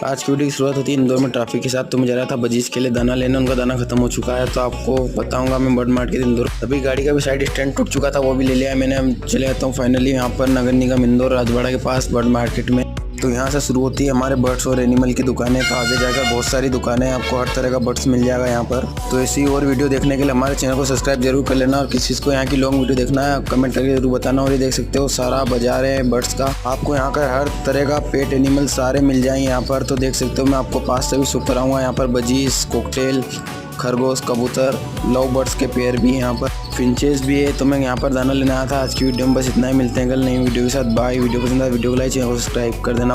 आज की वीडियो की शुरुआत होती है इंदौर में ट्रैफिक के साथ। तो मैं जा रहा था बजीज के लिए दाना लेने, उनका दाना खत्म हो चुका है। तो आपको बताऊंगा मैं बर्ड मार्ट के इंदौर। अभी गाड़ी का भी साइड स्टैंड टूट चुका था, वो भी ले लिया मैंने। चले जाता हूँ फाइनली यहाँ पर नगर निगम इंदौर राजवाड़ा के पास बर्ड मार्केट में। तो यहाँ से शुरू होती है हमारे बर्ड्स और एनिमल की दुकानें। तो आगे जाकर बहुत सारी दुकानें हैं, आपको हर तरह का बर्ड्स मिल जाएगा यहाँ पर। तो ऐसी और वीडियो देखने के लिए हमारे चैनल को सब्सक्राइब जरूर कर लेना। और किसी चीज़ को यहाँ की लॉन्ग वीडियो देखना है कमेंट करके जरूर बताना। और ये देख सकते हो सारा बाजार है बर्ड्स का, आपको यहाँ का हर तरह का पेट एनिमल सारे मिल जाएंगे यहाँ पर। तो देख सकते हो मैं आपको पास से भी शो कराऊंगा यहाँ पर बजीज, कॉकटेल, खरगोश, कबूतर, लव बर्ड्स के पेयर भी हैं यहाँ पर, फिंचेस भी है। तो मैं यहाँ पर दाना लेने आया था। आज की वीडियो में बस इतना ही, मिलते हैं कल नई वीडियो के साथ। बाय। वीडियो पसंद आए वीडियो को लाइक, चैनल को सब्सक्राइब कर देना।